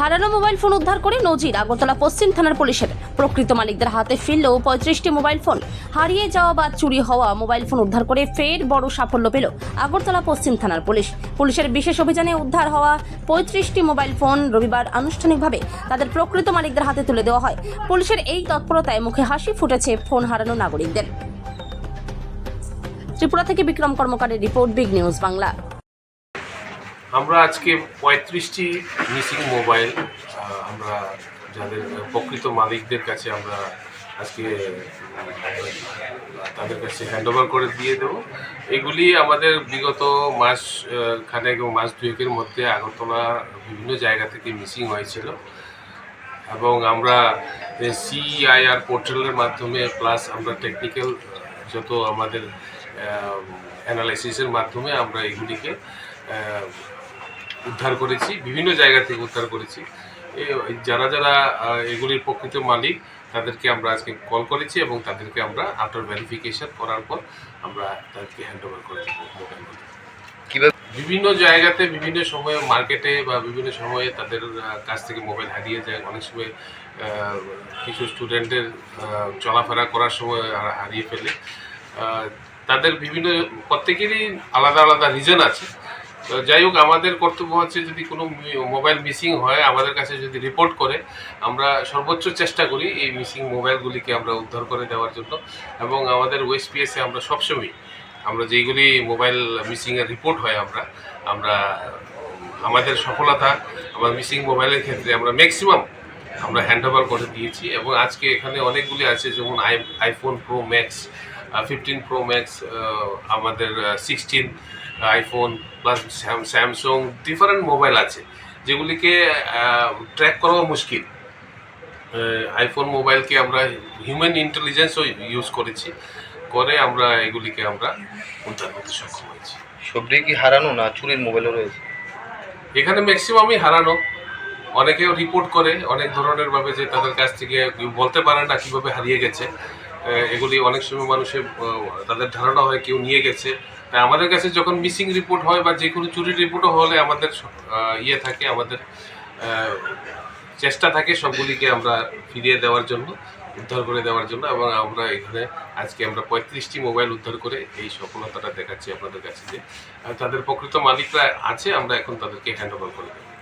হারানো mobile phone উদ্ধার করে নজির আগরতলা পশ্চিম থানার পুলিশের। প্রকৃত মালিকদের হাতে ফিরলেও 35টি মোবাইল ফোন। হারিয়ে যাওয়া বা চুরি হওয়া মোবাইল ফোন উদ্ধার করে ফের বড় সাফল্য পেল আগরতলা পশ্চিম থানার পুলিশ। পুলিশের বিশেষ অভিযানে উদ্ধার হওয়া 35টি মোবাইল ফোন রবিবার আনুষ্ঠানিকভাবে তাদের প্রকৃত মালিকদের হাতে তুলে দেওয়া হয়। পুলিশের এই তৎপরতায় মুখে হাসি ফুটেছে ফোন হারানো নাগরিকদের। ত্রিপুরা থেকে বিক্রম কর্মকারের রিপোর্ট, বিগ নিউজ বাংলা। আমরা আজকে 35টি মিসিং মোবাইল আমরা যাদের প্রকৃত মালিকদের কাছে আমরা আজকে তাদের কাছে হ্যান্ডওভার করে দিয়ে দেবো। এগুলি আমাদের বিগত মাস খানেক এবং মাস দুয়েকের মধ্যে আগরতলা বিভিন্ন জায়গা থেকে মিসিং হয়েছিল এবং আমরা সিআইআর পোর্টালের মাধ্যমে প্লাস আমরা টেকনিক্যাল যত আমাদের অ্যানালাইসিসের মাধ্যমে আমরা এগুলিকে উদ্ধার করেছি, বিভিন্ন জায়গা থেকে উদ্ধার করেছি। যারা যারা এগুলির প্রকৃত মালিক তাদেরকে আমরা আজকে কল করেছি এবং তাদেরকে আমরা আফটার ভেরিফিকেশন করার পর আমরা তাদেরকে হ্যান্ডওভার করে দেবো মোবাইলগুলি। বিভিন্ন জায়গাতে বিভিন্ন সময়ে মার্কেটে বা বিভিন্ন সময়ে তাদের কাছ থেকে মোবাইল হারিয়ে যায়। অনেক সময় কিছু স্টুডেন্টের চলাফেরা করার সময় হারিয়ে ফেলে। তাদের বিভিন্ন প্রত্যেকেরই আলাদা আলাদা রিজন আছে। যাই হোক, আমাদের কর্তব্য হচ্ছে যদি কোনো মোবাইল মিসিং হয় আমাদের কাছে যদি রিপোর্ট করে আমরা সর্বোচ্চ চেষ্টা করি এই মিসিং মোবাইলগুলিকে আমরা উদ্ধার করে দেওয়ার জন্য। এবং আমাদের ওএসপিএসে আমরা সবসময় আমরা যেইগুলি মোবাইল মিসিংয়ের রিপোর্ট হয় আমরা আমাদের সফলতা আমার মিসিং মোবাইলের ক্ষেত্রে আমরা ম্যাক্সিমাম আমরা হ্যান্ডওভার করে দিয়েছি। এবং আজকে এখানে অনেকগুলি আছে, যেমন iPhone pro max, 15 pro max, আমাদের 16 iPhone plus Samsung, different mobile আছে যেগুলিকে ট্র্যাক করাও মুশকিল। আইফোন মোবাইলকে আমরা হিউম্যান ইন্টেলিজেন্সও ইউজ করেছি, করে আমরা এগুলিকে আমরা উদ্ধার করতে সক্ষম হয়েছি। সবটাই কি হারানো না চুরির মোবাইলও রয়েছে? এখানে ম্যাক্সিমামই হারানো। অনেকেও রিপোর্ট করে অনেক ধরনের ভাবে যে তাদের কাছ থেকে বলতে পারে না কীভাবে হারিয়ে গেছে। এগুলি অনেক সময় মানুষের তাদের ধারণা হয় কেউ নিয়ে গেছে। তাই আমাদের কাছে যখন মিসিং রিপোর্ট হয় বা যে কোনো চুরির রিপোর্টও হলে আমাদের থাকে, আমাদের চেষ্টা থাকে সবগুলিকে আমরা ফিরিয়ে দেওয়ার জন্য, উদ্ধার করে দেওয়ার জন্য। এবং আমরা এখানে আজকে আমরা 35টি মোবাইল উদ্ধার করে এই সফলতাটা দেখাচ্ছি আপনাদের কাছে যে তাদের প্রকৃত মালিকরা আছে, আমরা এখন তাদেরকে হ্যান্ডওভার করে দেবো।